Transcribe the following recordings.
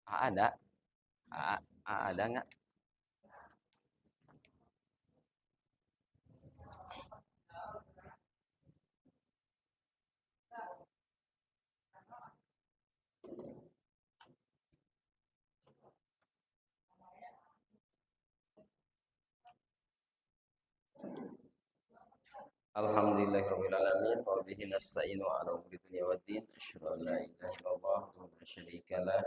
Ada. Ada nggak? Alhamdulillahirabbil alamin wa bihi nasta'inu ala umuri dunya waddin asyhadu an la ilaha illallah wa la syarika lah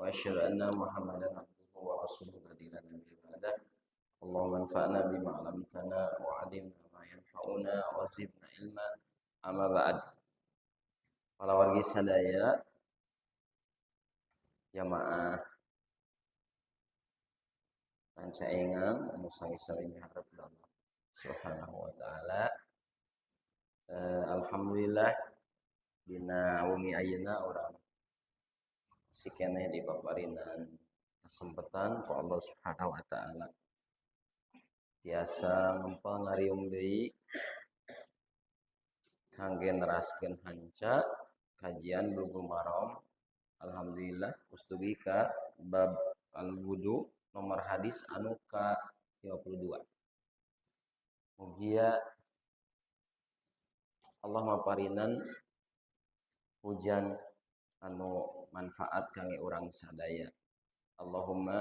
wa asyhadu anna muhammadan abduhu wa rasuluhu la nabiyya ba'dah. Allahumma anfa'na bima 'allamtana wa 'allimna ma yanfa'una wa zidna ilma. Amma ba'd. Para wargi sadaya jamaah rancaengan anu sami-sami miharep Allah Subhanahu wa taala. Alhamdulillah dina umi ayeuna urang sikeneh dipaparinan kesempatan ku Allah Subhanahu wa taala tiasa ngariung deui kangge neraskeun hanca kajian Bulughul Maram. Alhamdulillah kustugi ka bab al-wudu nomor hadis anu ka 52. Mugia Allah maparinan hujan anu manfaat kangge urang sadaya. Allahumma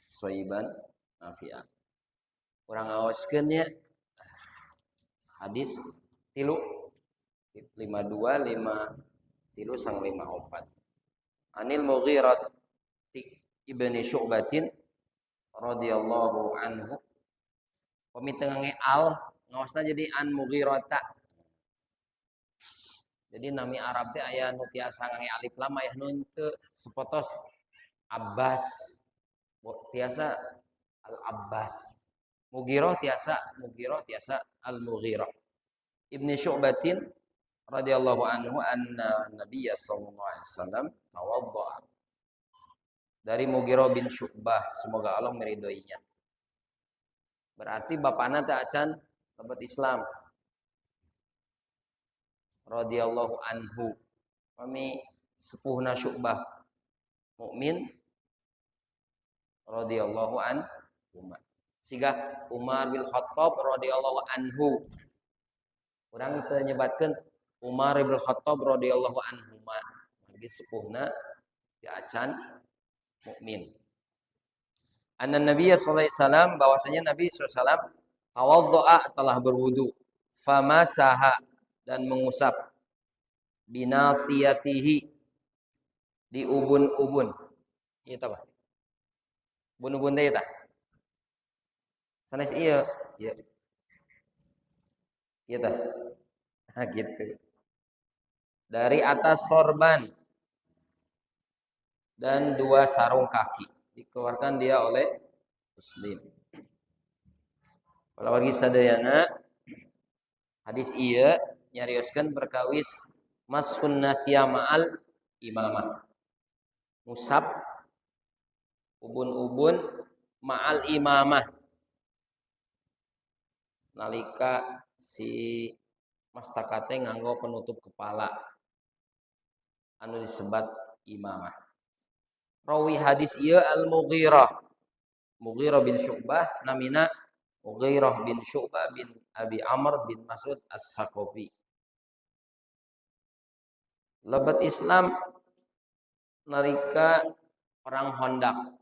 shoyiban nafi'an. Urang aoskeun nya hadis 52 sang 54. Anil Mughirah ibni Syu'batin radhiyallahu anhu. Pamitengange al ngaosna jadi an Mughirata. Jadi nami Arab teh aya nu tiasa ngange alif lam aya nu teu sepotos Abbas. Tiasa Al Abbas. Mughirah tiasa Al Mughirah. Ibni Syu'batin radhiyallahu anhu anna Nabiyya sallallahu alaihi wasallam tawaddaa. Dari Mughirah bin Syu'bah, semoga Allah meridhoinya. Berarti bapana teh acan lebat Islam. Radhiyallahu anhu. Kami sepuhna Syu'bah mukmin radhiyallahu anhu. Siga Umar bin Khattab radhiyallahu anhu. Urang teu nyebatkeun Umar bin Khattab radhiyallahu anhu. Margi sepuhna ti acan mukmin. Anna Nabiyya sallallahu alaihi wasallam bahwasanya Nabi sallallahu alaihi wasallam tawaddaa telah berwudu, famasaha dan mengusap binasiyatihi di ubun-ubun. Ieu tah. Ubun-ubun teh tah. Sanes ieu, ieu. Ieu tah. Nah, gitu. Dari atas sorban dan 2 sarung kaki. Dikeluarkan dia oleh Muslim. Kalau bagi sadayana hadis ieu nyarioskeun perkawis masun nasya ma'al imamah. Musab ubun-ubun ma'al imamah. Nalika si mastakate nganggo penutup kepala anu disebat imamah. Rawi hadis ieu Al-Mughirah. Mughirah bin Syu'bah namina Mughirah bin Syu'bah bin Abi Amr bin Mas'ud As-Saqafi. Lebat Islam nalika perang Khandaq.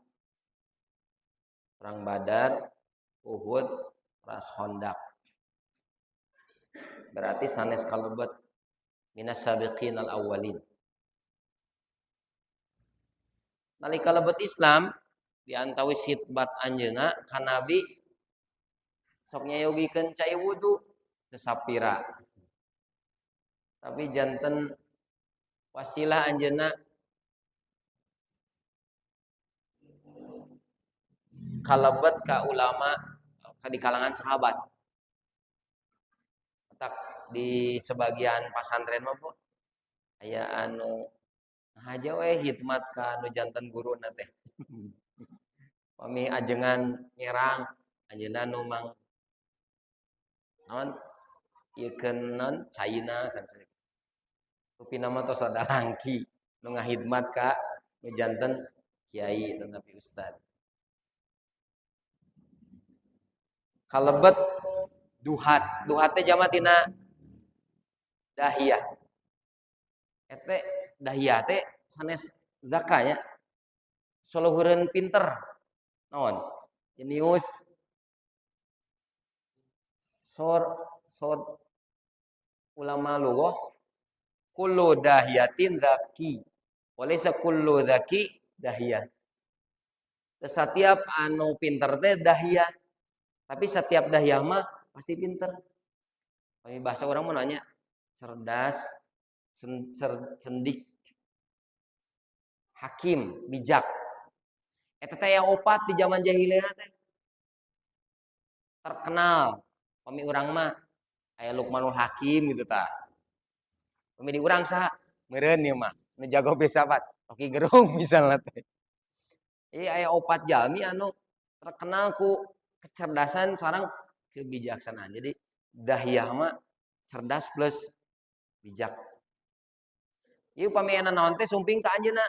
Perang Badar, Uhud, Ras Khandaq. Berarti sanes kalebet minas sabiqin al-awwalin. Nalika lebet Islam diantawis hitbat anjeunna ka Nabi sok nyayogikeun cai wudu teu sapira. Tapi janten wasilah anjeunna kalebet ka ulama ka di kalangan sahabat. Tak di sebagian pasantren mah po aya anu haja we hikmat ka anu janten guruna teh. Pami ajengan nyerang anjeunna nu mang naon ieu non China sanesna. Rupi nama tos ada langki nu ngahidmat ka nu janten kiai dan nabi ustad. Kalebet duhat teh jama tina dahiyah. Ete dahiyah teh sanes zakanya soluhureun pinter naon jenius sor ulama lughah kullu dahiyatin zaki walaysa kullu zaki dahiyah. Setiap anu pinter teh dahiyah, tapi setiap dahiyah mah pasti pinter. Kami bahasa orang mau nanya cerdas, cendik, hakim, bijak. Eta teh opat di zaman jahiliyah teh terkenal. Kami urang mah aya Luqmanul Hakim gitu tah. Kami di urang saha? Meureun ieu mah, nu jago filsafat. Roki Gerung misalnya teh. Aya opat jalmi anu terkenal ku kecerdasan sareng kebijaksanaan. Jadi dahiyah mah cerdas plus bijak. Ieu pamiyana naon teh sumping ka anjeunna.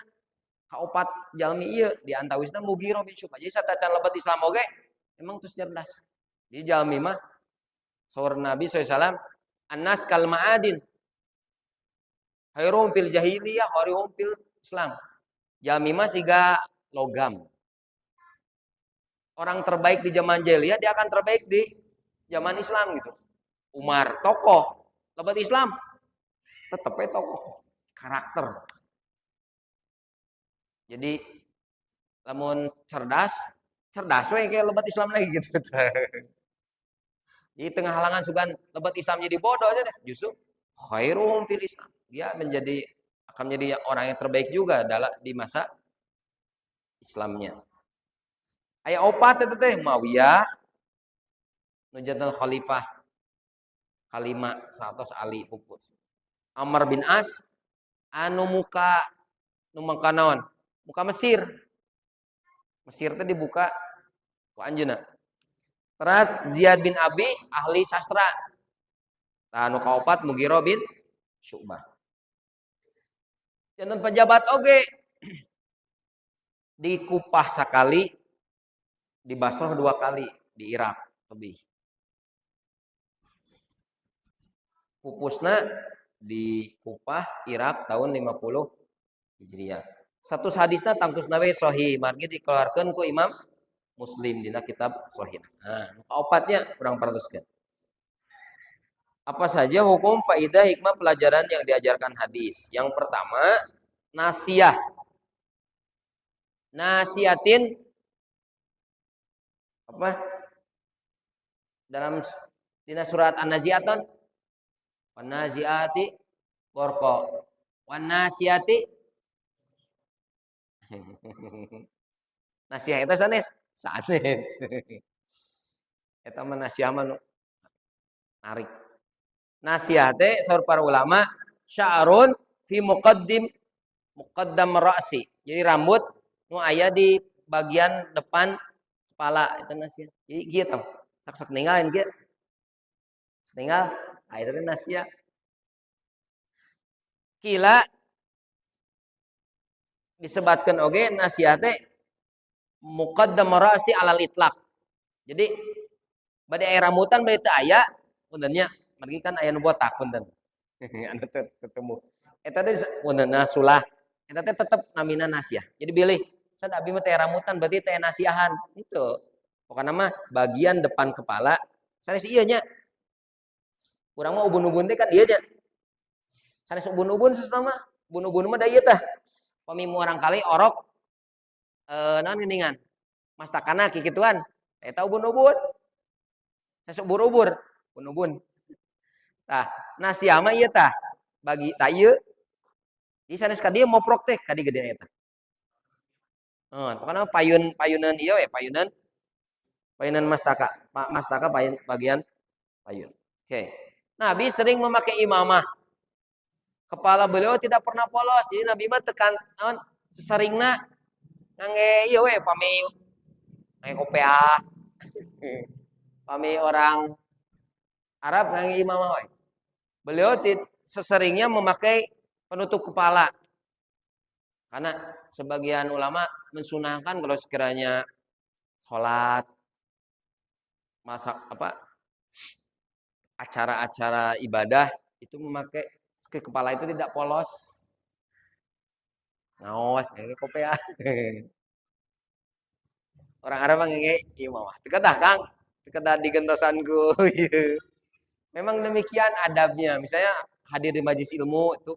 Ka opat jalmi ieu di antawisna Mughirah bin Syu'bah. Jadi satacan lebet Islam oge emang terus cerdas. Jadi jalmi mah saur Nabi SAW annas kal ma'adin. Khairum fil jahiliyah khairum fil Islam. Jalmi mah siga logam. Orang terbaik di zaman jahiliyah dia akan terbaik di zaman Islam gitu. Umar tokoh, lebat Islam tetep tokoh, karakter. Jadi lamun cerdas we kayak lebat Islam lagi gitu. Di tengah halangan sugan lebat Islam jadi bodoh aja deh. Justru khairuhum fil Islam. Dia akan menjadi orang yang terbaik juga di masa Islamnya. Aya opat eta teh Muawiyah nu janten khalifah kalima 100 Ali pupus. Amr bin As anu muka naon? Muka Mesir. Mesir teh dibuka ku anjeunna. Terus Ziyad bin Abi ahli sastra. Tah anu kaopat Mughirah bin Syu'bah. Janten pejabat oge dikupah sakali, di Basrah 2 kali, di Irak lebih. Pupusna di Kupah Irak tahun 50 Hijriah. Satu hadisna tangtusna we sahih, margi dikeluarkeun ku Imam Muslim dina kitab sahih. Nah, kaopatnya kurang perhatuskeun. Apa saja hukum, faidah, hikmah, pelajaran yang diajarkan hadis? Yang pertama, nasiyah. Nasiatin apa? Dalam dina surat An-Nazi'atun wan-nazi'ati gharqa wan-nasiyati nasiah eta sanes eta mah nasiah mah narik. Nasiah teh saur para ulama sya'run fi muqaddam ra'si. Jadi rambut nu aya di bagian depan kepala itu nasiah. Jadi gitu. Sak ninggalin kieu. Tinggal akhirnya nasiah. Kila disebatkan oge nasiah teh muqaddam ra'si alal itlaq. Jadi bade aya rambutan bade teu aya puntennya margi kan aya nu botak punten. Anu ketemu. Eta teh punten nasulah. Eta teh tetep namina nasiah. Jadi bilih sada abi mah teh rambutan berarti teh nasiahan. Itu. Pokokna mah bagian depan kepala sanes ieu nya. Urang mah ubun-ubun teh kan ieu nya. Sanes ubun-ubun sesama, ubun-ubun mah da ieu tah. Pamimu orang kali orok naon geuningan. Mastakana kikituan. Eta ubun-ubun. Sanes ubur-ubur, ubun-ubun. Tah, nasiah mah ieu tah. Bagi tah ieu. Jadi sanes ka dieu moprok teh ka di gede eta. Pokoknya payunan ieu we, payunan mastaka. Mastaka bagian payun. Oke. Nabi sering memakai imamah. Kepala beliau tidak pernah polos. Jadi Nabi mah tekan naon seringna ngangge ieu we pami ngangge kopiah. Pami orang Arab ngangge imamah we. Beliau seseringnya memakai penutup kepala. Karena sebagian ulama mensunahkan kalau sekiranya sholat, masak apa, acara-acara ibadah itu memakai kepala itu tidak polos. Ngawas ngenge kopea. Orang Arab ngenge ieu mah. Teu kedah Kang. Teu kedah digentosanku. Memang demikian adabnya. Misalnya hadir di majelis ilmu itu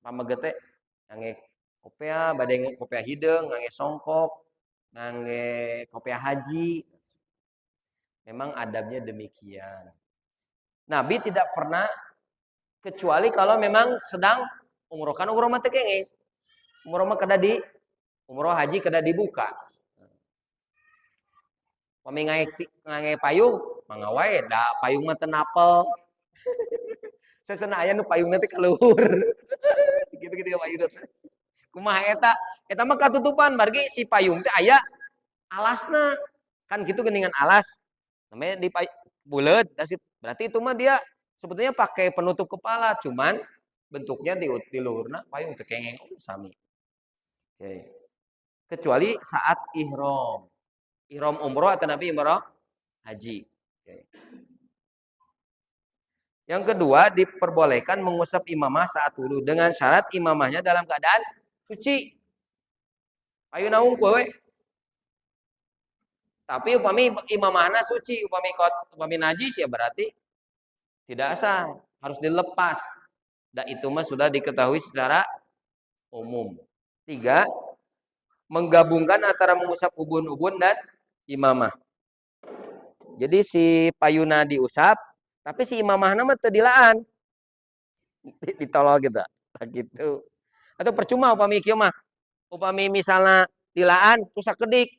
pamaget teh ngangge kopea, bade kopea hideung, ngangge songkok, ngangge kopea haji. Memang adabnya demikian. Nabi tidak pernah kecuali kalau memang sedang umroh. Kan umroh mah teu kenging. Umroh mah kada di umroh haji kada dibuka. Pami ngangge payung, mangga wae da payung mah teu napel. Sesena aya nu payungna teh kaluhur. Gitu-gitu payung teh. Kumaha eta? Eta mah katutupan margi si payung teh aya alasna. Kan gitu geuningan alas. Namanya di buleut, berarti itu mah dia sebetulnya pakai penutup kepala, cuman bentuknya di luhurna payung teu kengeng sami. Oke. Kecuali saat ihram. Ihram umroh atau Nabi umroh haji. Oke. Yang kedua, diperbolehkan mengusap imamah saat wudu dengan syarat imamahnya dalam keadaan suci. Ayo naung kowe. Tapi upami imamahna suci, upami najis ya berarti tidak sah, harus dilepas. Dan itu mah sudah diketahui secara umum. 3, menggabungkan antara mengusap ubun-ubun dan imamah. Jadi si payuna diusap, tapi si imamahna mah teu dilaan. Ditolol kita. Gitu. Atau percuma upami kieu mah. Upami misalnya dilaan terus sakedik.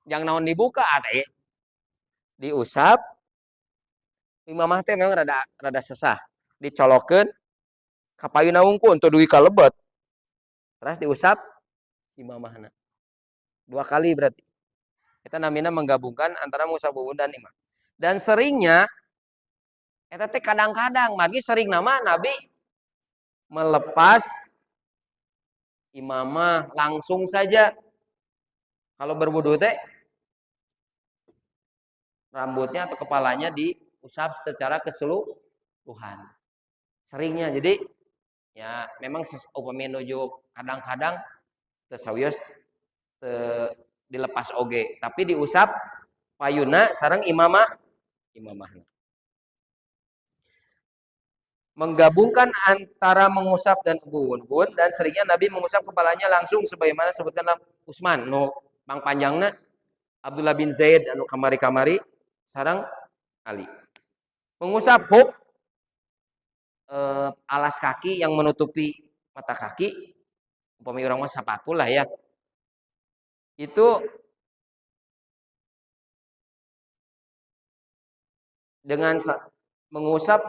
Yang naon dibuka teh. Diusap. Imamah teh memang rada sesah. Dicolokeun ka payuna wungkul untuk duwi kalebet. Terus diusap imamahna. 2 kali berarti. Kita namina menggabungkan antara mengusap ubun dan imam. Dan seringnya eta teh kadang-kadang magi sering nama Nabi melepas imamah langsung saja. Kalau berwudu teh rambutnya atau kepalanya diusap secara keseluruhan. Seringnya. Jadi ya memang upami nuju kadang-kadang tesawios dilepas oge, tapi diusap payuna sareng imamahna. Menggabungkan antara mengusap dan ubun-ubun dan seringnya Nabi mengusap kepalanya langsung sebagaimana sebutkan Utsman nu Bang panjangna Abdullah bin Zaid anu kamari-kamari sareng Ali. Mengusap huk alas kaki yang menutupi mata kaki, upami urang mah sapatu lah ya. Itu dengan mengusap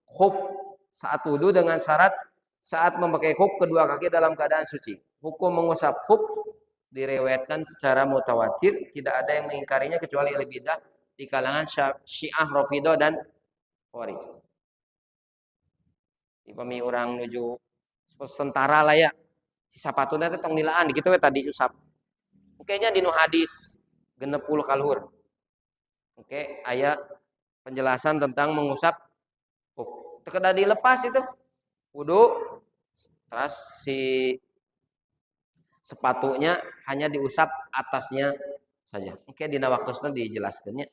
khuf saat wudu dengan syarat saat memakai khuf kedua kaki dalam keadaan suci. Hukum mengusap khuf diriwayatkan secara mutawatir, tidak ada yang mengingkarinya kecuali ahli bidah di kalangan Syiah, Rafidhah dan Khawarij. Upami urang nuju tentara lah ya. Si sapatuna teh tong nilaan dikitu we tadi usap. Kayaknya dinu hadis 60 kaluhur. Oke, aya penjelasan tentang mengusap khuf. Teu dilepas itu. Wudu terus si sepatunya hanya diusap atasnya saja. Oke, dina waktosna dijelaskannya.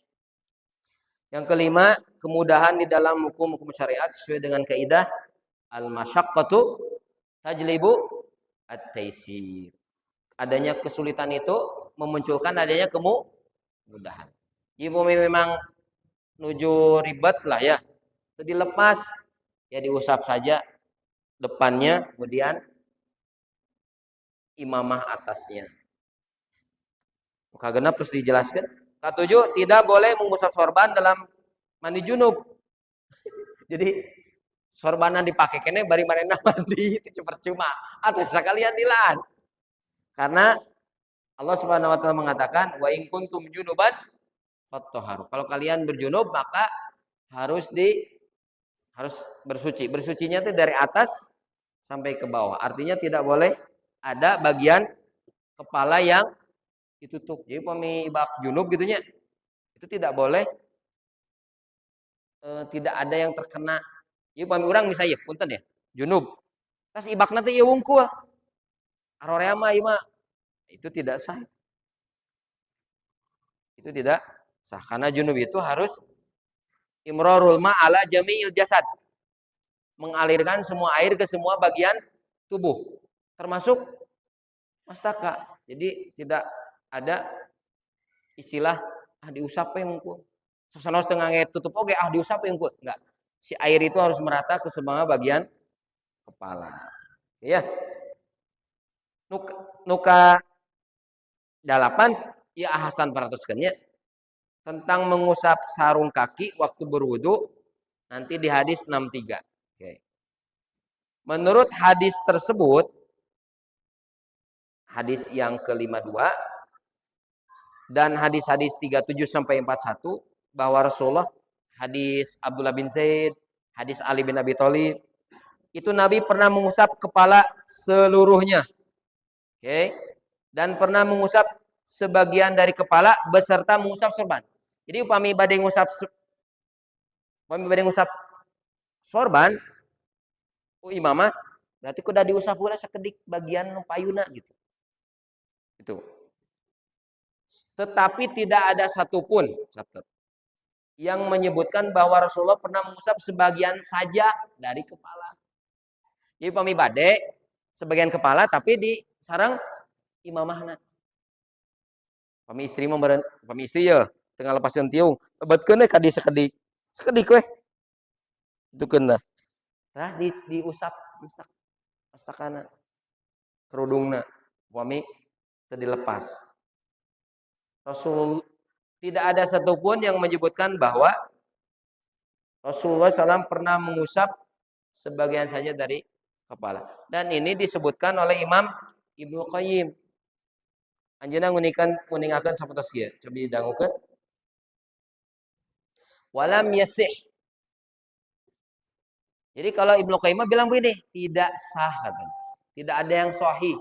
Yang kelima, kemudahan di dalam hukum-hukum syariat sesuai dengan kaidah al-masyaqqatu tajlibu at-taisir. Adanya kesulitan itu memunculkan adanya kemudahan. Jika memang nuju ribet lah ya, itu dilepas ya diusap saja depannya, kemudian imamah atasnya. Muka genap terus dijelaskan. Ketujuh, tidak boleh mengusap sorban dalam mandi junub. Jadi sorbanan dipakai kene bari manehna mandi itu percuma atau sekalian dilaan. Karena Allah Subhanahu wa taala mengatakan wa in kuntum junuban fattahharu. Kalau kalian berjunub maka harus Harus bersuci. Bersucinya itu dari atas sampai ke bawah. Artinya tidak boleh ada bagian kepala yang ditutup. Jadi upami ibak junub gitunya, itu tidak boleh tidak ada yang terkena. Jadi upami orang misalnya punten ya, junub. Tas ibak nanti ieu wungkul. Arorea mah ieu mah itu tidak sah. Itu tidak sah karena junub itu harus imrarul ma ala jami'il jasad. Mengalirkan semua air ke semua bagian tubuh, termasuk mastaka. Jadi tidak ada istilah diusap yang engkul. Sasanos tengah tutup oke diusap yang engkul. Enggak. Si air itu harus merata ke semua bagian kepala. Ya. Nuka dalapan ya Hasan paratuskeunnya tentang mengusap sarung kaki waktu berwudu nanti di hadis 63. Oke. Menurut hadis tersebut, hadis yang ke-52 dan hadis-hadis 37 sampai 41 bahwa Rasulullah, hadis Abdullah bin Zaid, hadis Ali bin Abi Thalib, itu Nabi pernah mengusap kepala seluruhnya. Oke. Dan pernah mengusap sebagian dari kepala beserta mengusap sorban. Jadi upami badai ngusap sorban, imamah berarti kuda diusap pula sekedik bagian payuna gitu. Itu. Tetapi tidak ada satupun yang menyebutkan bahwa Rasulullah pernah mengusap sebagian saja dari kepala. Jadi upami badai sebagian kepala tapi di sarang imamahna. Pami istri ya tengah lepaskeun tiung, lebetkeun ka di sekedik we. Itu keuna. Tah diusap mastakana kerudungna pami teu dilepas. Rasul tidak ada satupun yang menyebutkan bahwa Rasulullah SAW pernah mengusap sebagian saja dari kepala. Dan ini disebutkan oleh Imam Ibnu Qayyim. Anjeunna nguningakeun sapotos kieu. Coba didangukeun. Walam yasih. Jadi kalau Ibnu Qayyim bilang begini, tidak sah katanya. Tidak ada yang sahih.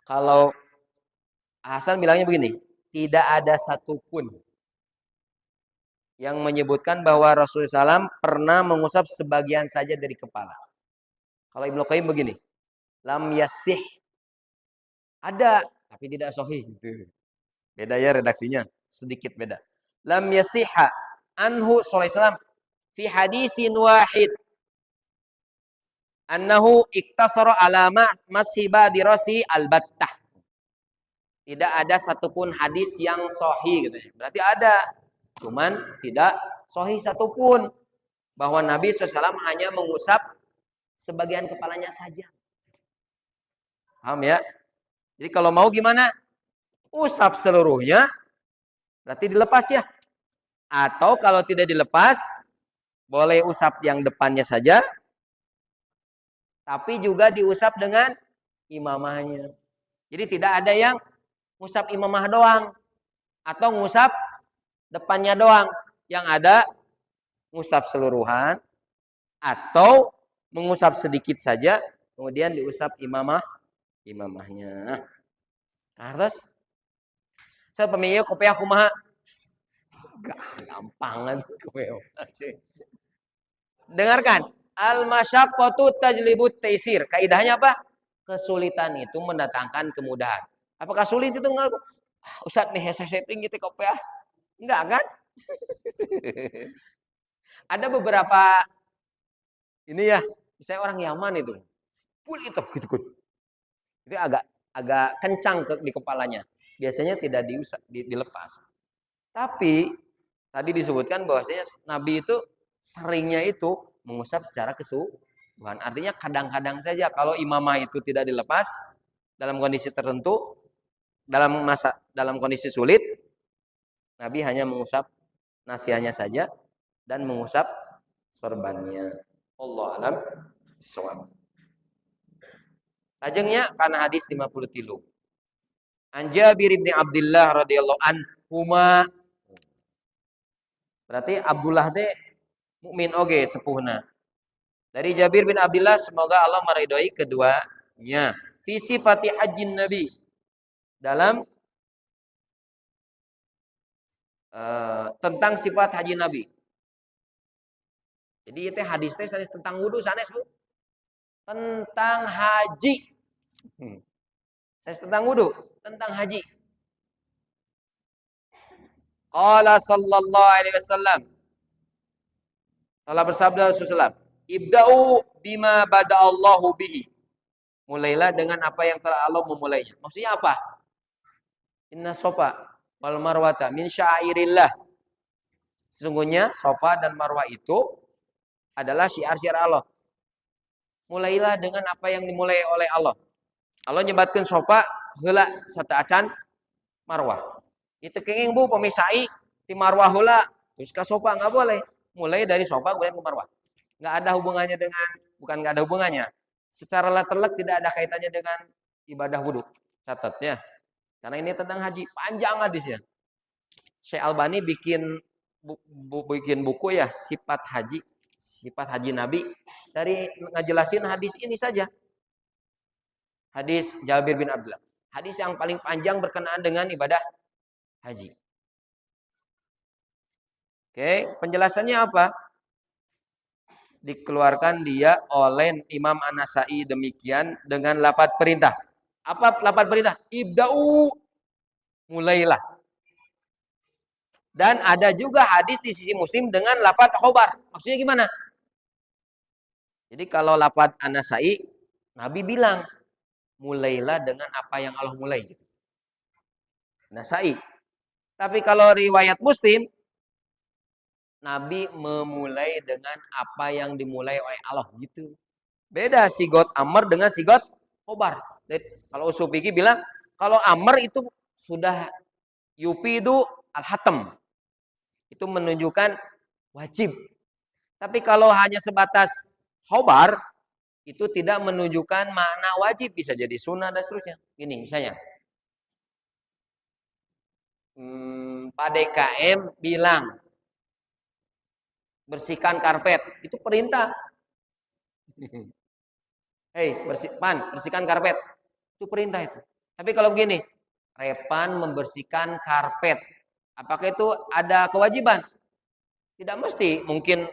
Kalau Hasan bilangnya begini, tidak ada satupun yang menyebutkan bahwa Rasulullah SAW pernah mengusap sebagian saja dari kepala. Kalau Ibnu Qayyim begini, lam yasih. Ada, tapi tidak sahih. Beda ya redaksinya, sedikit beda. Lam yasiha anhu sallallahu alaihi wasallam fi hadisin wahid annahu iktasara ala mashiba dirasi albattah. Tidak ada satupun hadis yang sahih gitu. Berarti ada, cuman tidak sahih satupun bahwa Nabi SAW hanya mengusap sebagian kepalanya saja. Paham ya? Jadi kalau mau gimana? Usap seluruhnya, berarti dilepas ya. Atau kalau tidak dilepas, boleh usap yang depannya saja, tapi juga diusap dengan imamahnya. Jadi tidak ada yang ngusap imamah doang, atau ngusap depannya doang. Yang ada ngusap seluruhan, atau mengusap sedikit saja, kemudian diusap imamahnya. Terus saya pemilih kopiah kumaha gampangan kopiah. Dengarkan, al-masyaqqatu tajlibut taisir. Kaidahnya apa? Kesulitan itu mendatangkan kemudahan. Apakah sulit itu enggak? Ustaz nih saya setting gitu kopiah. Enggak kan? Ada beberapa ini ya, misalnya orang Yaman itu. Pul itu gitu. Itu agak kencang di kepalanya. Biasanya tidak dilepas. Tapi tadi disebutkan bahwasanya Nabi itu seringnya itu mengusap secara keseluruhan. Artinya kadang-kadang saja kalau imamah itu tidak dilepas dalam kondisi tertentu, dalam kondisi sulit, Nabi hanya mengusap nasiahnya saja dan mengusap sorbannya. Allah alam bisawab. Lajengnya karena hadis 53. An Jabir bin Abdullah radhiyallahu anhuma. Berarti Abdullah teh Mukmin oge sepuhna. Dari Jabir bin Abdullah, semoga Allah meridhoi keduanya. Fi sifati hajjin Nabi. Dalam tentang sifat haji Nabi. Jadi itu hadis teh sanes tentang wudu sanes Bu. Tentang haji. Sanes tentang wudu, tentang haji. Qala sallallahu alaihi wasallam. Telah bersabda Rasulullah, "Ibda'u bima bada'allahu bihi." Mulailah dengan apa yang telah Allah memulainya. Maksudnya apa? Inna sofa wal marwata min syairillah. Sesungguhnya sofa dan marwah itu adalah syiar-syiar Allah. Mulailah dengan apa yang dimulai oleh Allah. Allah nyebatkeun sofa heula sataacan marwah. Itu kenging Bu pemisai ti marwah heula terus ka sofa enggak boleh. Mulai dari sofa kemudian ke marwah. Enggak ada hubungannya dengan enggak ada hubungannya. Secara letterlek tidak ada kaitannya dengan ibadah wudu. Catat ya. Karena ini tentang haji, panjang hadisnya. Syekh Albani bikin buku ya, sifat haji Nabi dari ngejelasin hadis ini saja. Hadis Jabir bin Abdullah. Hadis yang paling panjang berkenaan dengan ibadah haji. Oke, penjelasannya apa? Dikeluarkan dia oleh Imam An-Nasa'i demikian dengan lafaz perintah. Apa lafaz perintah? Ibda'u, mulailah. Dan ada juga hadis di sisi Muslim dengan lafaz khobar. Maksudnya gimana? Jadi kalau lafaz An-Nasa'i, Nabi bilang, mulailah dengan apa yang Allah mulai. Nasa'i. Tapi kalau riwayat Muslim, Nabi memulai dengan apa yang dimulai oleh Allah. Gitu. Beda sigot Amr dengan sigot khobar. Kalau usul fikih bilang, kalau Amr itu sudah yufidu al-hatam. Itu menunjukkan wajib. Tapi kalau hanya sebatas khobar, itu tidak menunjukkan makna wajib. Bisa jadi sunnah dan seterusnya. Ini misalnya. Pak DKM bilang, bersihkan karpet. Itu perintah. Hei, bersihkan karpet. Itu perintah itu. Tapi kalau begini, Repan membersihkan karpet. Apakah itu ada kewajiban? Tidak mesti. Mungkin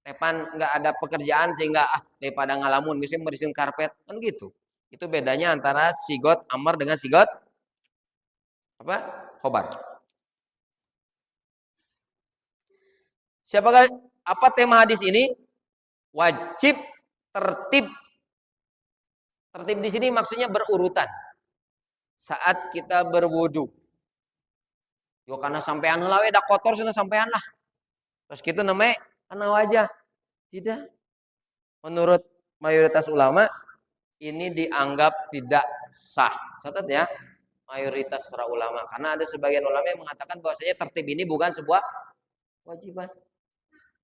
Repan nggak ada pekerjaan sehingga daripada ngalamun bisa membersihkan karpet kan gitu. Itu bedanya antara sigot Amr dengan sigot apa? Khobar. Siapakah apa tema hadis ini? Wajib tertib. Tertib di sini maksudnya berurutan. Saat kita berwudu. Yo karena sampean heula we da kotor cenah sampean lah. Terus kitu namanya karena wajah. Tidak. Menurut mayoritas ulama ini dianggap tidak sah. Catat ya. Mayoritas para ulama. Karena ada sebagian ulama yang mengatakan bahwasanya tertib ini bukan sebuah kewajiban.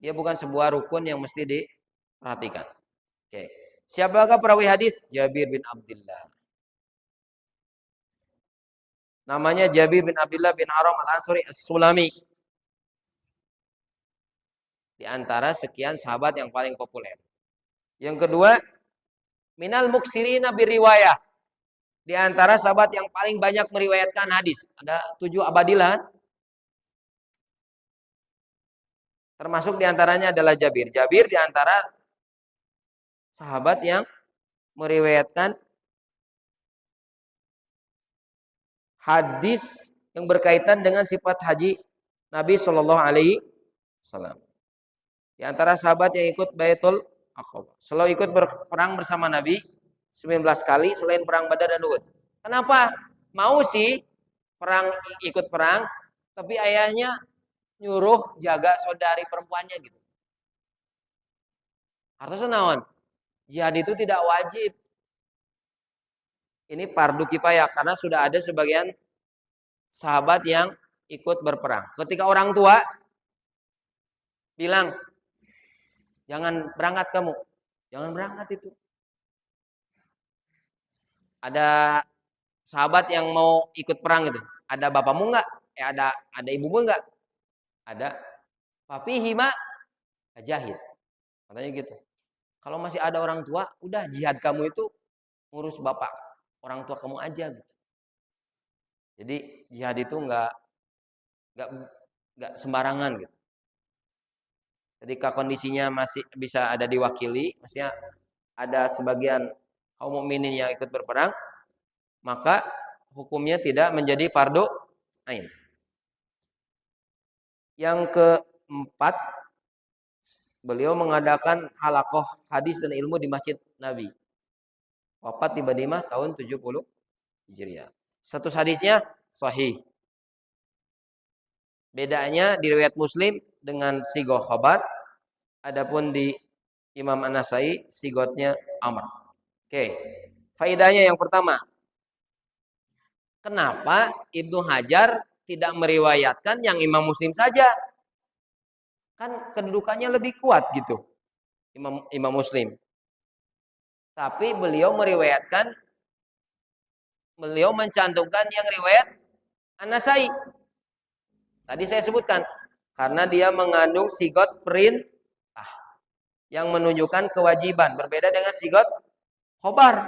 Dia bukan sebuah rukun yang mesti diperhatikan. Oke. Siapakah perawi hadis? Jabir bin Abdullah. Namanya Jabir bin Abdullah bin Haram al-Ansari as-Sulami. Di antara sekian sahabat yang paling populer. Yang kedua, minal muksirina biriwayah. Di antara sahabat yang paling banyak meriwayatkan hadis. Ada 7 abadilah. Termasuk di antaranya adalah Jabir. Jabir di antara sahabat yang meriwayatkan hadis yang berkaitan dengan sifat haji Nabi Shallallahu Alaihi Wasallam. Di antara sahabat yang ikut Baitul Aqabah, selalu ikut berperang bersama Nabi 19 kali selain perang Badar dan Uhud. Kenapa? Mau sih ikut perang, tapi ayahnya nyuruh jaga saudari perempuannya gitu. Artinya naon? Jihad itu tidak wajib. Ini fardu kifayah karena sudah ada sebagian sahabat yang ikut berperang. Ketika orang tua bilang, jangan berangkat kamu. Jangan berangkat itu. Ada sahabat yang mau ikut perang itu. Ada bapakmu enggak? Ada ibumu enggak? Ada. Papi hima. jahid. Katanya gitu. Kalau masih ada orang tua, udah jihad kamu itu ngurus bapak, orang tua kamu aja gitu. Jadi jihad itu nggak nggak sembarangan gitu. Ketika kondisinya masih bisa ada diwakili, maksudnya ada sebagian kaum mukminin yang ikut berperang, maka hukumnya tidak menjadi fardu ain. Yang keempat, beliau mengadakan halaqah hadis dan ilmu di Masjid Nabi. Wafat di Madinah tahun 70 Hijriah. Status hadisnya sahih. Bedanya di riwayat Muslim dengan sigoh khabar, adapun di Imam An-Nasai sigotnya amr. Oke. Faidahnya yang pertama, kenapa Ibnu Hajar tidak meriwayatkan yang Imam Muslim saja? Kan kedudukannya lebih kuat gitu. Imam Muslim. Tapi beliau mencantumkan yang riwayat An-Nasai. Tadi saya sebutkan karena dia mengandung sigot perintah yang menunjukkan kewajiban, berbeda dengan sigot khobar.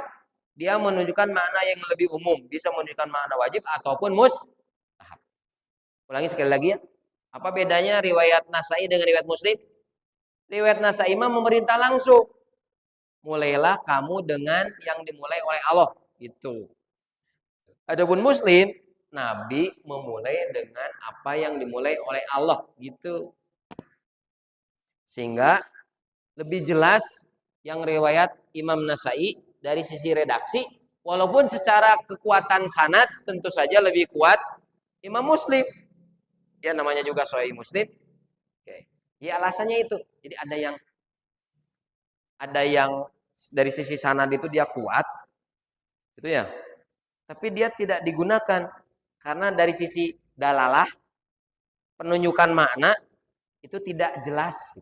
Dia menunjukkan makna yang lebih umum, bisa menunjukkan makna wajib ataupun mustahab. Ulangi sekali lagi ya. Apa bedanya riwayat Nasai dengan riwayat Muslim? Riwayat Nasai mah memerintah langsung. Mulailah kamu dengan yang dimulai oleh Allah, gitu. Adapun Muslim, Nabi memulai dengan apa yang dimulai oleh Allah, gitu. Sehingga lebih jelas yang riwayat Imam Nasai dari sisi redaksi, walaupun secara kekuatan sanad tentu saja lebih kuat Imam Muslim. Ya namanya juga Sahih Muslim. Oke. Ya alasannya itu. Jadi ada yang dari sisi sanad itu dia kuat, gitu ya. Tapi dia tidak digunakan karena dari sisi dalalah penunjukan makna itu tidak jelas.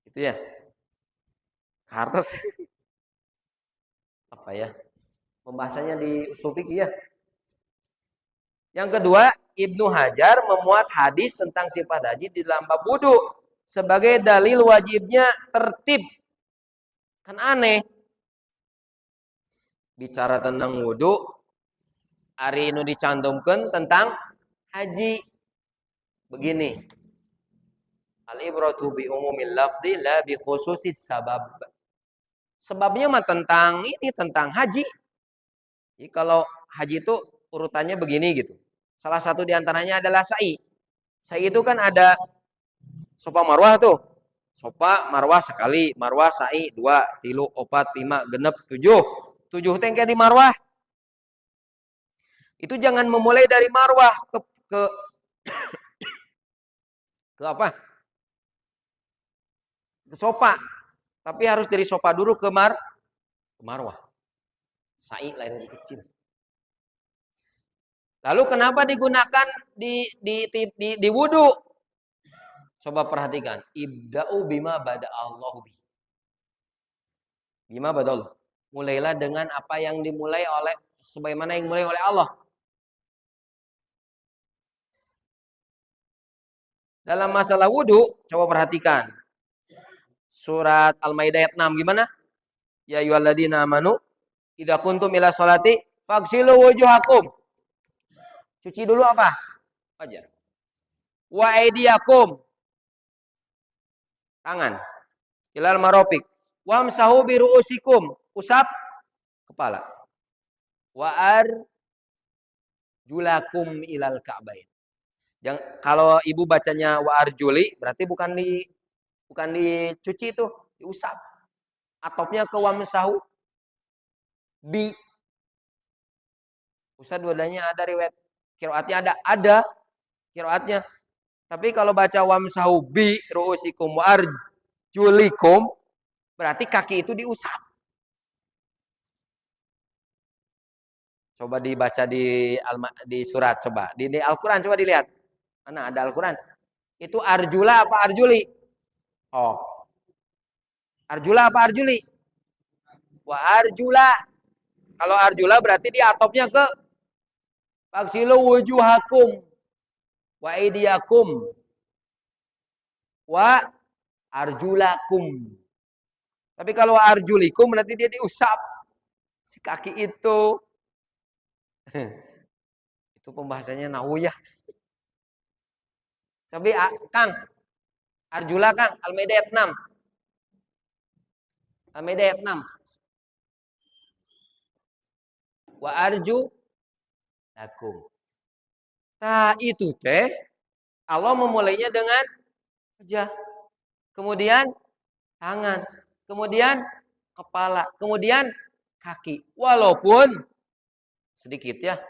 Gitu ya. Harus apa ya? Pembahasannya di usul fikih ya. Yang kedua, Ibnu Hajar memuat hadis tentang sifat haji di dalam bab wudu sebagai dalil wajibnya tertib. Kan aneh. Bicara tentang wudu, hari ini dicantumkan tentang haji. Begini. Al-ibratu bi umumil lafzi la bi khususis sabab. Sebabnya mah tentang haji. Jadi kalau haji itu urutannya begini gitu. Salah satu diantaranya adalah sa'i. Sa'i itu kan ada sofa marwah tuh. Sofa marwah sekali, marwah sa'i 2, 3, 4, 5, genep 7. 7 tengke di marwah. Itu jangan memulai dari marwah ke apa? Ke sofa. Tapi harus dari sofa dulu ke marwah. Sa'i lahir dari kecil. Lalu kenapa digunakan di wudu? Coba perhatikan. Ibda'u bima bada Allahu bi. Bima bada Allah. Mulailah dengan apa yang dimulai oleh sebagaimana yang dimulai oleh Allah. Dalam masalah wudu, coba perhatikan. Surat Al-Maidah ayat 6 gimana? Ya ayyuhalladzina amanu idza kuntum ila sholati faghsilu wujuhakum. Cuci dulu apa? Wajah. Wa aydiyakum. Tangan. Ilal marofik. Wamsahu bi ru'usikum. Usap kepala. Wa arjulakum ilal ka'bain. Kalau ibu bacanya wa arjuli berarti bukan dicuci itu, diusap. Atopnya ke wamsahu bi. Ustaz dua-duanya ada riwayat qiraatnya ada qiraatnya. Tapi kalau baca wamsahu bi ru'usikum wa arjulikum berarti kaki itu diusap. Coba dibaca di surat coba. Di Al-Qur'an coba dilihat. Mana ada Al-Qur'an? Itu arjula apa arjuli? Oh. Arjula apa arjuli? Wa arjula. Kalau arjula berarti di atopnya ke faghsilu wujuhakum wa aydiyakum. wa arjulakum. Tapi kalau arjulikum berarti dia diusap si kaki itu. Itu pembahasannya nawuyah. Tapi Kang, arjula Kang, Al-Maidah ayat 6. Al-Maidah ayat 6. Wa arju lakum. Nah, itu teh Allah memulainya dengan wajah. Kemudian tangan, kemudian kepala, kemudian kaki. Walaupun sedikit ya,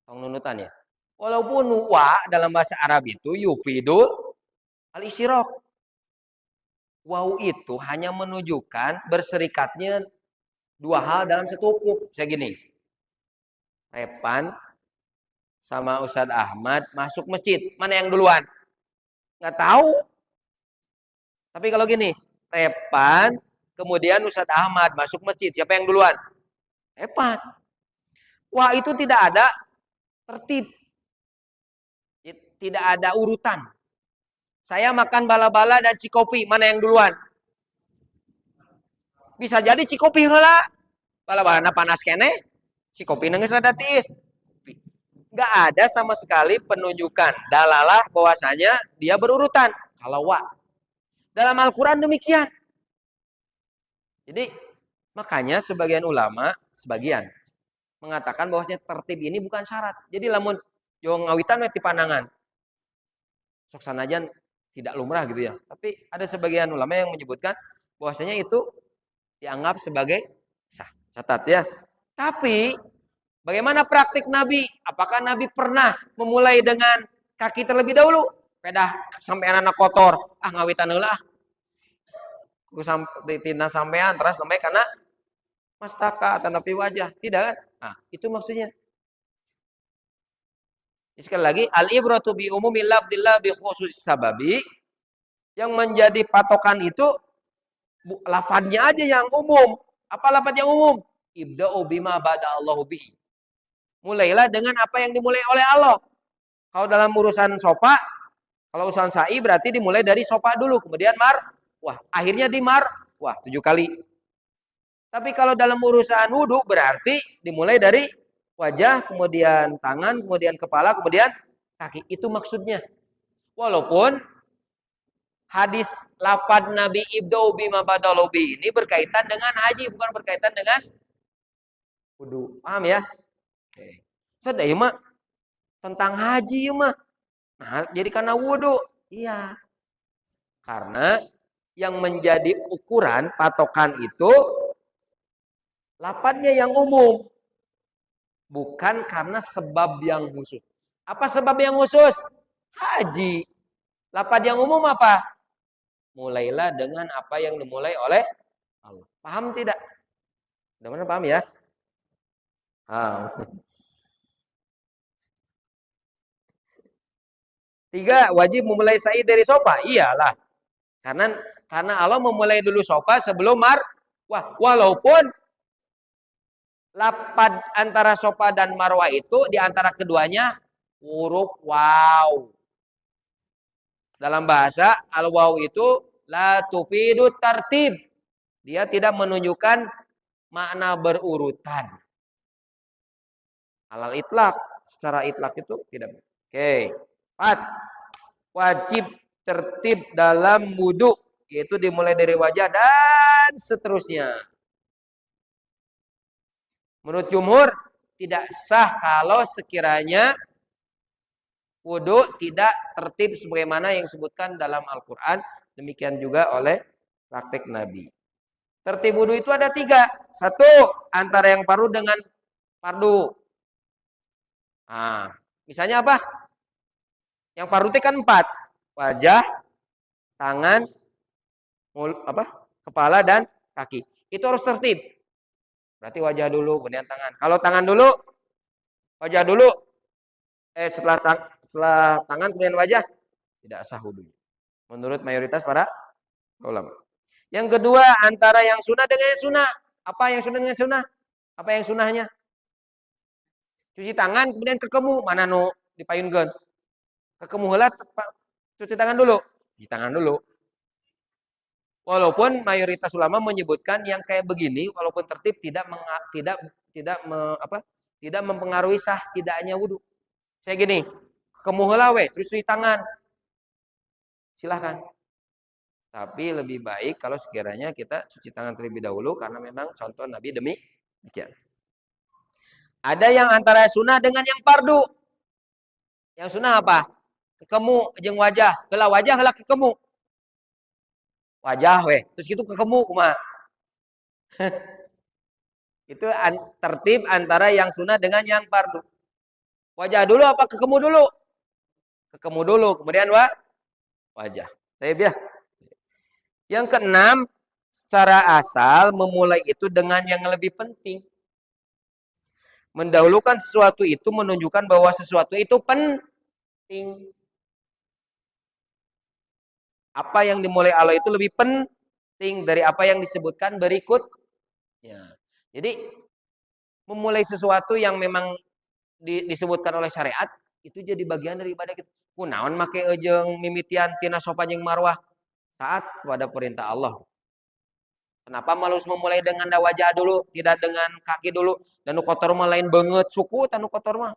tong nunutan ya. Walaupun wa dalam bahasa Arab itu yufidul al-isyrak. Waw itu hanya menunjukkan berserikatnya dua hal dalam satu hukum. Saya gini, Repan sama Ustadz Ahmad masuk masjid. Mana yang duluan? Nggak tahu. Tapi kalau gini, Repan, kemudian Ustadz Ahmad masuk masjid. Siapa yang duluan? Repan. Wah, itu tidak ada tertib. Tidak ada urutan. Saya makan bala-bala dan cikopi. Mana yang duluan? Bisa jadi cikopi heula. Bala-bala panas kene. Cikopi nangis rada tiis. Nggak ada sama sekali penunjukan dalalah bahwasanya dia berurutan. Kalau wa. Dalam Al-Quran demikian. Jadi makanya sebagian ulama, mengatakan bahwasanya tertib ini bukan syarat. Jadi lamun yo ngawitan we ti pandangan. Sok sanajan tidak lumrah gitu ya. Tapi ada sebagian ulama yang menyebutkan bahwasanya itu dianggap sebagai sah. Catat ya. Tapi bagaimana praktik Nabi? Apakah Nabi pernah memulai dengan kaki terlebih dahulu? Pedah sampai anak kotor. Ah ngawitan heula ah. Ku sampai tina sampean terus sampai karena mastaka atau napi wajah. Tidak kan? Nah, itu maksudnya. Sekali lagi, al-ibratu bi umumi lafdillah bi khusus sababi. Yang menjadi patokan itu lafadznya aja yang umum. Apa lafadz yang umum? Ibda'u bima bada Allahu bihi. Mulailah dengan apa yang dimulai oleh Allah. Kalau dalam urusan sopa, kalau urusan sa'i berarti dimulai dari sopa dulu, kemudian wah, akhirnya di wah 7 kali. Tapi kalau dalam urusan wudhu berarti dimulai dari wajah, kemudian tangan, kemudian kepala, kemudian kaki. Itu maksudnya. Walaupun hadis lafad Nabi ibda'u bima badalobi ini berkaitan dengan haji, bukan berkaitan dengan wudhu. Paham ya? Oke. Sudah mah tentang haji mah. Nah, jadi karena wudhu. Iya. Karena yang menjadi ukuran patokan itu lafadznya yang umum. Bukan karena sebab yang khusus. Apa sebab yang khusus? Haji. Lafadz yang umum apa? Mulailah dengan apa yang dimulai oleh Allah. Paham tidak? Mudah-mudahan paham ya? Paham. 3, wajib memulai sa'i dari sofa. Iyalah. Karena Allah memulai dulu sofa sebelum wah, walaupun lapad antara sofa dan marwah itu di antara keduanya huruf waw. Dalam bahasa al-waw itu la tufidu tartib. Dia tidak menunjukkan makna berurutan. Alal itlaq, secara itlaq itu tidak. Oke. 4. Wajib tertib dalam wudhu, yaitu dimulai dari wajah dan seterusnya. Menurut jumhur tidak sah kalau sekiranya wudhu tidak tertib sebagaimana yang disebutkan dalam Al-Quran. Demikian juga oleh praktek Nabi. Tertib wudhu itu ada 3. 1, antara yang fardu dengan fardu. Nah, misalnya apa? Yang fardu itu kan 4. Wajah, tangan, kepala dan kaki. Itu harus tertib. Berarti wajah dulu, kemudian tangan. Kalau tangan dulu, wajah dulu. Setelah tangan kemudian wajah, tidak sah wudu. Menurut mayoritas para ulama. Yang kedua, antara yang sunnah dengan yang sunnah. Apa yang sunnah dengan sunnah? Apa yang sunnahnya? Cuci tangan kemudian kekemu, mana nu dipayunkeun. Kekemu heula cuci tangan dulu. cuci tangan dulu. Walaupun mayoritas ulama menyebutkan yang kayak begini, walaupun tertib tidak mempengaruhi sah tidaknya wudhu. Saya gini, kemuhela terus cuci tangan, silahkan. Tapi lebih baik kalau sekiranya kita cuci tangan terlebih dahulu karena memang contoh Nabi demikian. Ada yang antara sunnah dengan yang fardu. Yang sunnah apa? Kekemu jeung wajah, heula wajah heula kekemu. Wajah terus gitu kekemu kumaha? Itu tertib antara yang sunnah dengan yang fardu. Wajah dulu apa kekemu dulu? Kekemu dulu, kemudian wajah. Baik ya. Yang keenam, secara asal memulai itu dengan yang lebih penting. Mendahulukan sesuatu itu menunjukkan bahwa sesuatu itu penting. Apa yang dimulai Allah itu lebih penting dari apa yang disebutkan berikutnya. Jadi memulai sesuatu yang memang disebutkan oleh syariat itu jadi bagian dari ibadah kita. Kunaon make jeung mimitian tina sofa jeung marwah taat kepada perintah Allah. Kenapa malus memulai dengan wajah dulu, tidak dengan kaki dulu? Dan kotor mah lain banget suku tanu kotor mah.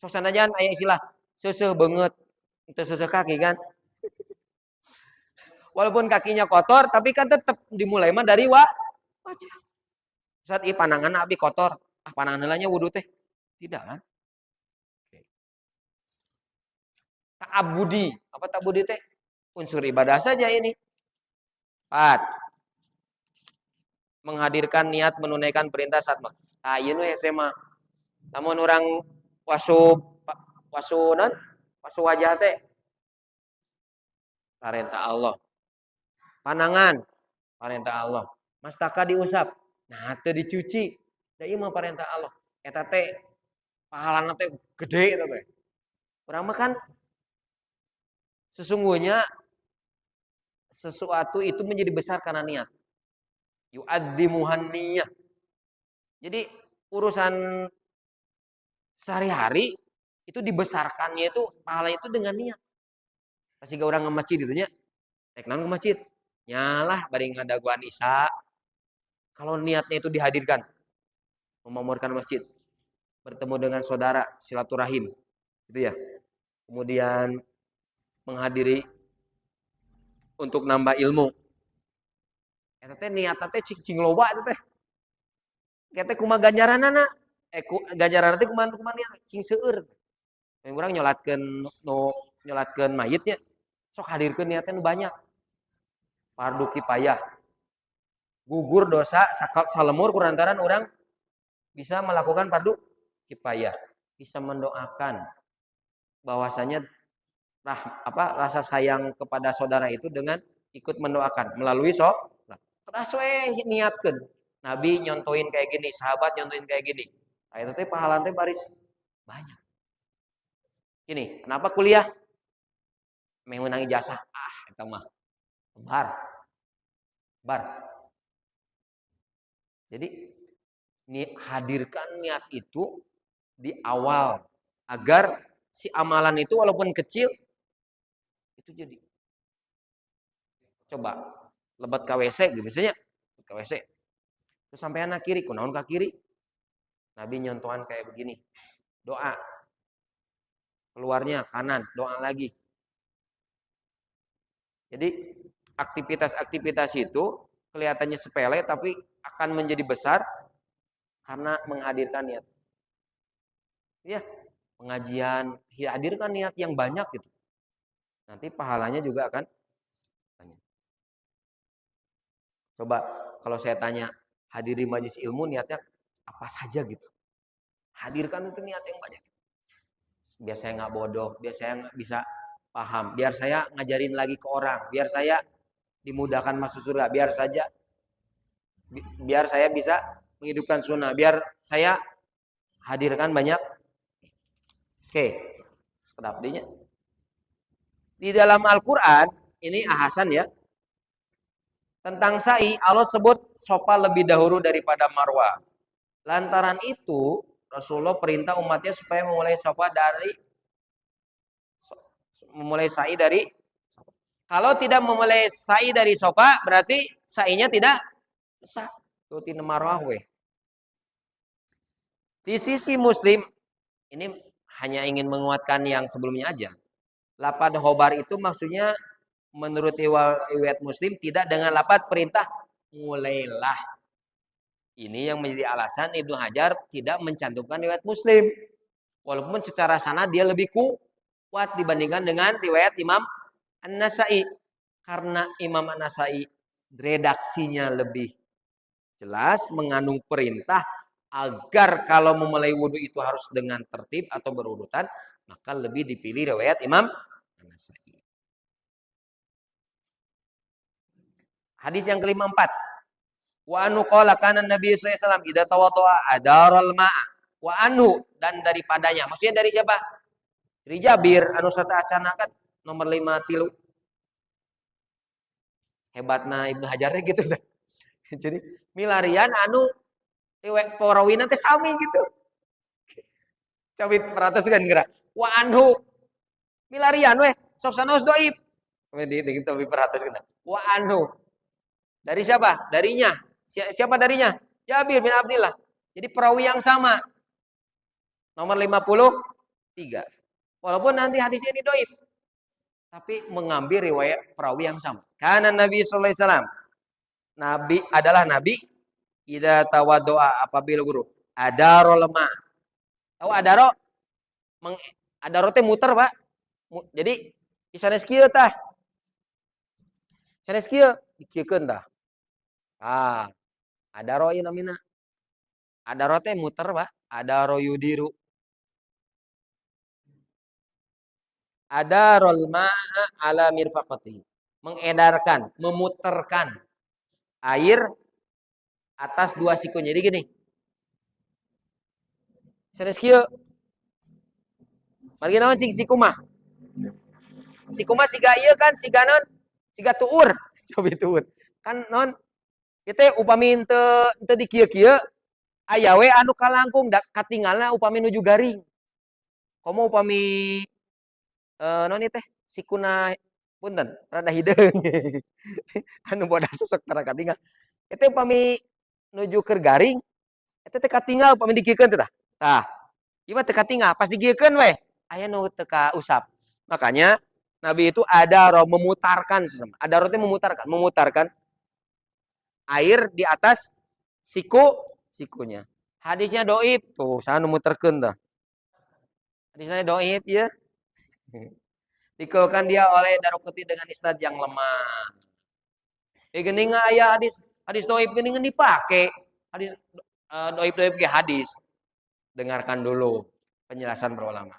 Sosana jangan aya istilah seuseuh banget. Itu seuseuh kaki kan. Walaupun kakinya kotor tapi kan tetap dimulai mah dari wajah. Saat panangan abi kotor, panangan heulanya wudu teh. Tidak kan? Ta'abudi. Apa ta'abudi teh? Unsur ibadah saja ini. 4. Menghadirkan niat menunaikan perintah saat ieu nu SMA. Namun orang wasu wajah teh perintah Allah. Panangan perintah Allah. Mastaka diusap. Nah, teu dicuci. Da ieu mah perintah Allah. Eta teh pahalana teh gede eta teh. Urang mah kan sesungguhnya sesuatu itu menjadi besar karena niat. Yu'adzimuhan niyah. Jadi urusan sehari-hari itu dibesarkannya itu pahala itu dengan niat. Pasti gak orang ke masjid gitu nya. Naik naon ke masjid? Nyalah bari ngadaguan isya. Kalau niatnya itu dihadirkan memakmurkan masjid, bertemu dengan saudara, silaturahim, gitu ya. Kemudian menghadiri untuk nambah ilmu. Eta teh niatna teh cing loba eta teh. Eta kumaha ganjaranana? Ganjaranna teh kumaha niat cing seueur. Yang urang nyolatkeun mayit nya. Sok hadirkeun niatna nu banyak. Fardu kifayah. Gugur dosa salemur kurantaran orang bisa melakukan fardu kifayah. Bisa mendoakan bahwasanya rasa sayang kepada saudara itu dengan ikut mendoakan melalui terus niatkeun. Nabi nyontoin kayak gini, sahabat nyontoin kayak gini. Nah, itu teh pahala teh baris banyak. Ini, kenapa kuliah? Menang ijazah. Eta mah bar. Jadi hadirkan niat itu di awal agar si amalan itu walaupun kecil itu jadi. Coba lebat KWC gitu misalnya KWC. Terus sampai anak kiri, kunaon ka kiri? Nabi nyontohan kayak begini. Doa. Keluarnya kanan, doa lagi. Jadi aktivitas-aktivitas itu kelihatannya sepele tapi akan menjadi besar karena menghadirkan niat. Ya, pengajian hadirkan niat yang banyak gitu. Nanti pahalanya juga akan banyak. Coba kalau saya tanya hadiri majelis ilmu niatnya apa saja gitu. Hadirkan itu niat yang banyak. Biar saya nggak bodoh, biar saya nggak bisa paham, biar saya ngajarin lagi ke orang, biar saya dimudahkan masuk surga, biar saya bisa menghidupkan sunnah, biar saya hadirkan banyak. Oke, sedap dinya. Di dalam Al-Quran ini ahasan ya. Tentang sa'i Allah sebut sofa lebih dahulu daripada marwah. Lantaran itu Rasulullah perintah umatnya supaya memulai sa'i dari Kalau tidak memulai sa'i dari sofa, berarti sa'inya tidak sah. Itu tina marwah we. Di sisi Muslim, ini hanya ingin menguatkan yang sebelumnya aja. Lapad khobar itu maksudnya menurut riwayat Muslim tidak dengan lapad perintah mulailah. Ini yang menjadi alasan Ibnu Hajar tidak mencantumkan riwayat Muslim. Walaupun secara sanad dia lebih kuat dibandingkan dengan riwayat Imam An-Nasai. Karena Imam An-Nasai redaksinya lebih jelas mengandung perintah agar kalau memulai wudhu itu harus dengan tertib atau berurutan, maka lebih dipilih riwayat Imam An-Nasai. Hadis yang ke-54. Wa anhu qala kana Nabi sallallahu alaihi wasallam idza tawaddaa adaral ma'a. Wa anhu dan daripadanya. Maksudnya dari siapa? Dari Jabir anu sata acana kan nomor 5 tilu. Hebatna Ibnu Hajar gitu. Jadi milarian anu perawina teh sami gitu. Coba perhatikan gerak. Wa anhu milarian weh sok sanaos dhaif. Di tapi perhatikan. Wa anhu. Dari siapa? Darinya. Siapa darinya? Jabir bin Abdullah. Jadi perawi yang sama. Nomor 53. Walaupun nanti hadisnya ini dhaif. Tapi mengambil riwayat perawi yang sama. Karena Nabi sallallahu alaihi wasallam Nabi adalah Nabi idza tawaddoa apabila guru adaro lemah. Tahu adaro? Adaro teh muter, Pak. Jadi sanes kieu tah. Sanes kieu dikiekeun tah. Ah, adaro ieu namina. Adaro teh muter, Pak. Adaro yudiru. Adarul ma'a ala mirfaqati. Mengedarkan, memutarkan air atas dua sikunya. Jadi gini. Sanes kieu. Mari naon sikuma. Sikuma siga ieu kan siga non? Siga tuur. Cobi tuur. Kan non kita upami teu di kieu-kieu aya we anu kalangkung katinggalna upami nuju garing. Komo upami non ieu teh sikuna punten rada hideung. Anu bodas sosok tara katinggal. Eta upami nuju keur garing eta teh katinggal upami dikiekeun teh tah. Tah. Ieu teh katinggal pas digiekeun we aya nu teu kausap. Makanya Nabi itu ada roh memutarkan sesama. Ada roh teh memutarkan air di atas sikunya. Hadisnya doib tuh, saya muterkeun tah. Hadisnya doib ya. Dikeluarkan dia oleh Daruqutni dengan isnad yang lemah. Geuning aya hadis doib geuning dipake. Hadis doib ke hadis. Dengarkan dulu penjelasan para ulama.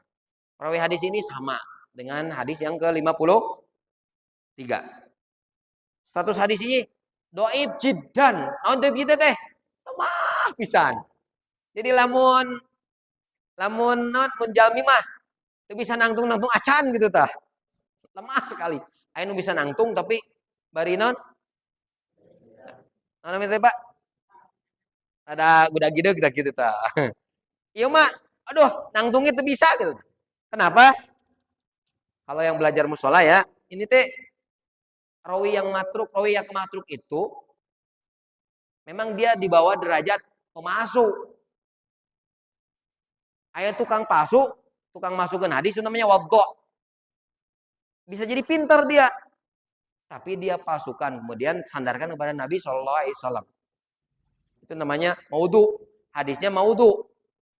Perawi hadis ini sama dengan hadis yang ke-53. Status hadis ini doib jiddan. Naon doib jiddan teh? Lemah pisan. Jadi lamun non menjalmi mah teu bisa nangtung acan gitu tah. Lemah sekali. Aya nu bisa nangtung tapi bari non namanya teh Pak? Ada budak gideug gitu tah. Ieu mah aduh nangtungnya teu bisa gitu. Kenapa? Kalau yang belajar musola ya, ini teh rawi yang matruk itu memang dia di bawah derajat pemasuk. Aya tukang masukin hadis itu namanya waddo. Bisa jadi pintar dia. Tapi dia pasukan, kemudian sandarkan kepada Nabi SAW. Itu namanya maudhu. Hadisnya maudhu.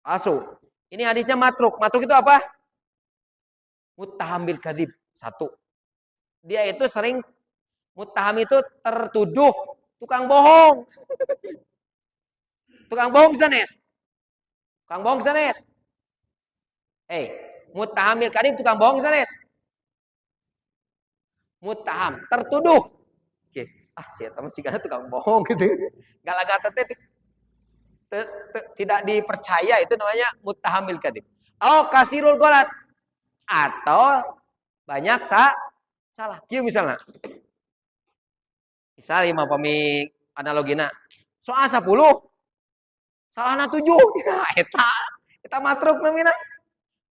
Palsu. Ini hadisnya matruk. Matruk itu apa? Muttaham bil kadzib. Satu. Dia itu sering muttaham itu tertuduh tukang bohong. Tukang bohong sanes. Tukang bohong sanes. Muttaham bil kadzib tukang bohong sanes. Muttaham, tertuduh. Oke, sia eta mah sigana tukang bohong gitu. Galagata teh tidak dipercaya itu namanya muttaham bil kadzib. Oh, kasirul golat atau banyak salah. Kieu misalnya. Misal mah pami analogina. Soal 10 salahna 7. Ya, eta matruk namina.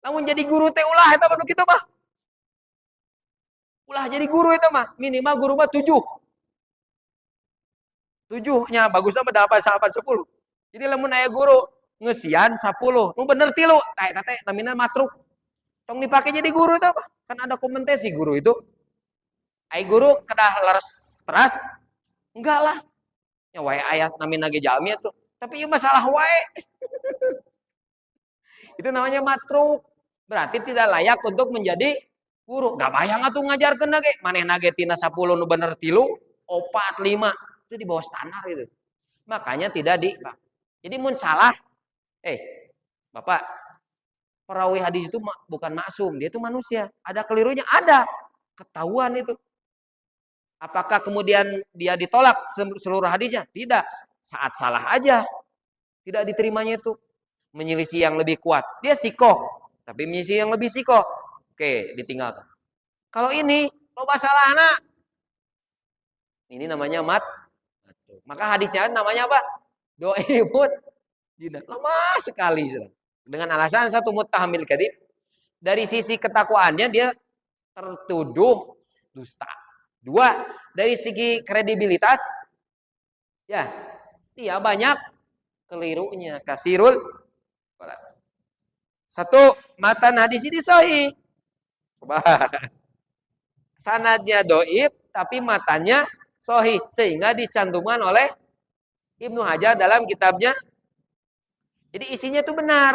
Lamun jadi guru teh ulah eta mah kitu mah. Ulah Sah jadi guru itu mah. Minimal guru mah 7. 7-nya bagusnya mah 8 sampai 10. Jadi lamun aya guru ngesian 10. Nu bener 3. Tah eta teh namina matruk. Tong dipake jadi guru itu apa? Kan ada kompetensi guru itu. Ai guru kedah leres stres? Enggak lah. Ya wae aya namina ge jalmi atuh. Tapi ieu masalah wae. Itu namanya matruk. Berarti tidak layak untuk menjadi guru. Gak bayang atuh ngajarkeun ge. Manehna ge tina 10 nu bener 3, 4, 5. Itu di bawah standar itu. Makanya tidak di. Jadi mun salah, Bapak, perawi hadis itu bukan maksum, dia itu manusia. Ada kelirunya, ada. Ketahuan itu. Apakah kemudian dia ditolak seluruh hadisnya? Tidak. Saat salah aja. Tidak diterimanya itu. Menyelisih yang lebih kuat. Dia sikoh, tapi menyelisih yang lebih sikoh. Oke, ditinggalkan. Kalau ini, loba salahna. Ini namanya maka hadisnya namanya apa? Doibun. Lama sekali. Dengan alasan satu muttahamil kadzib. Dari sisi ketakwaannya dia tertuduh dusta. 2, dari segi kredibilitas, ya, dia banyak kelirunya. Kasirul. 1, matan hadis ini sahih. Sanadnya doib, tapi matanya sahih. Sehingga dicantumkan oleh Ibnu Hajar dalam kitabnya. Jadi isinya itu benar.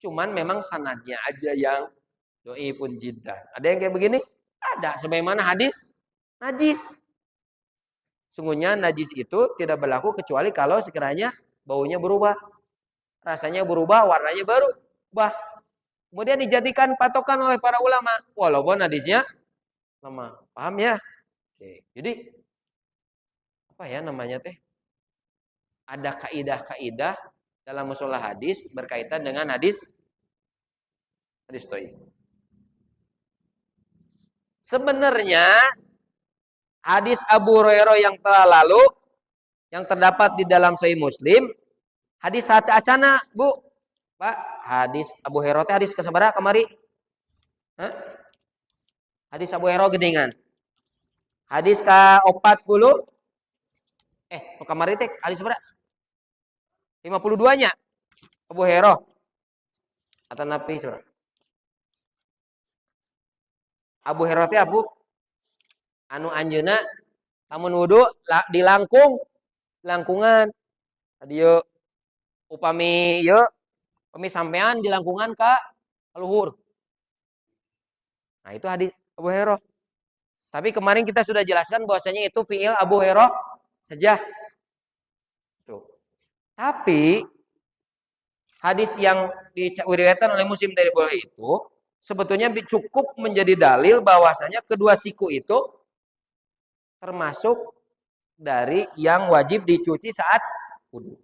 Cuman memang sanadnya aja yang doibun jiddan. Ada yang kayak begini? Ada. Sebagaimana hadis najis. Sungguhnya najis itu tidak berlaku kecuali kalau sekiranya baunya berubah. Rasanya berubah, warnanya berubah. Kemudian dijadikan patokan oleh para ulama. Walaupun hadisnya lemah. Paham ya? Oke. Jadi, apa ya namanya teh? Ada kaidah-kaidah dalam mustalah hadis berkaitan dengan hadis dhaif. Sebenarnya hadis Abu Hurairah yang telah lalu yang terdapat di dalam Sahih Muslim, hadis sate acana, Bu. Pak, hadis Abu Hurairah teh hadis kasabaraha kamari? Hah? Hadis Abu Hurairah geningan. Hadis ka-40. Kamari teh hadis sabaraha? 52-nya. Abu Hurairah. Atau Nabi surah. Abu Hurairah teh Abu anu anjeuna lamun wudu langkungan. Adieu upami sampean di langkungan ka luhur. Nah, itu hadis Abu Hurairah. Tapi kemarin kita sudah jelaskan bahwasanya itu fiil Abu Hurairah saja. Tuh. Tapi hadis yang diriwayatkan oleh Muslim dari bawah itu sebetulnya cukup menjadi dalil bahwasanya kedua siku itu termasuk dari yang wajib dicuci saat wudu.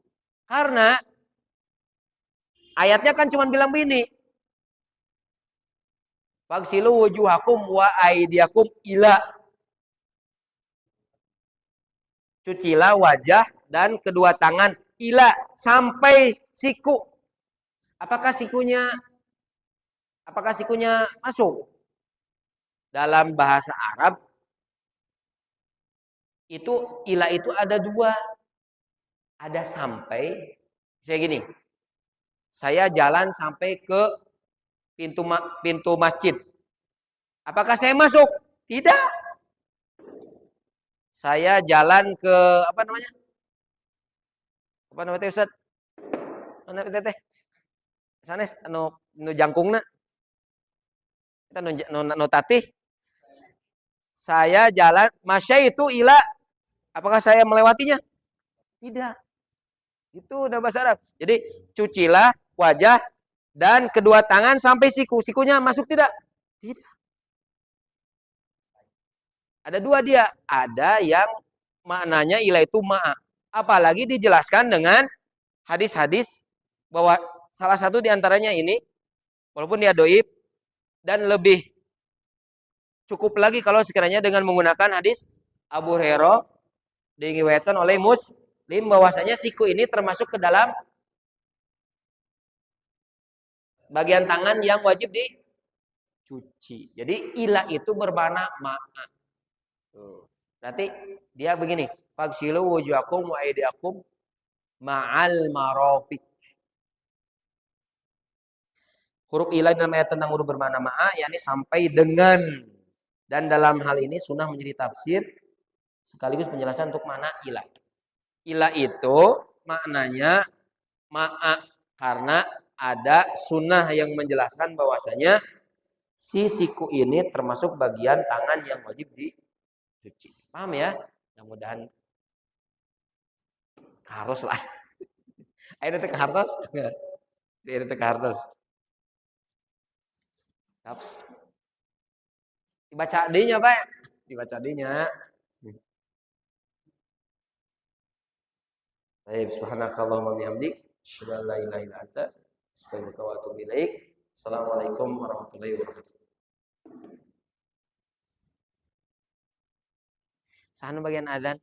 Karena ayatnya kan cuma bilang begini. Fagsilu wujuhakum wa aydiyakum ila. Cucilah wajah dan kedua tangan ila sampai siku. Apakah sikunya masuk? Dalam bahasa Arab itu ila itu ada 2. Ada sampai. Saya gini. Saya jalan sampai ke pintu masjid. Apakah saya masuk? Tidak. Saya jalan ke apa namanya? Apa namanya Ustaz? Mana teh? Sanes anu jangkungna. Kita nu tatih. Saya jalan masya itu ila. Apakah saya melewatinya? Tidak. Itu udah bahasa Arab. Jadi cucilah wajah dan kedua tangan sampai siku. Sikunya masuk tidak? Tidak. Ada 2 dia. Ada yang maknanya ila itu ma'a. Apalagi dijelaskan dengan hadis-hadis bahwa salah satu diantaranya ini, walaupun dia doib, dan lebih cukup lagi kalau sekiranya dengan menggunakan hadis Abu Hurairah diriwayatkan oleh Muslim bahwasanya siku ini termasuk ke dalam bagian tangan yang wajib dicuci. Jadi ila itu bermakna ma'a. Tuh. Berarti dia begini, faghsilu wujuhakum wa aydiyakum ma'al marafiq. Huruf ilah dalam ayat tentang huruf bermakna ma'a, yakni sampai dengan. Dan dalam hal ini sunnah menjadi tafsir sekaligus penjelasan untuk makna ilah. Ilah itu maknanya ma'a, karena ada sunnah yang menjelaskan bahwasanya si siku ini termasuk bagian tangan yang wajib dicuci. Paham ya? Mudah-mudahan harus lah. Ayo ke hartos. Ayo ke hartos. Dibaca D-nya, Pak. Dibaca D-nya. Baik, subhanakallahumma bihamdik, asyhadu an la ilaha illa anta, astaghfiruka wa atubu ilaik. Assalamualaikum warahmatullahi wabarakatuh. Sana bagian azan.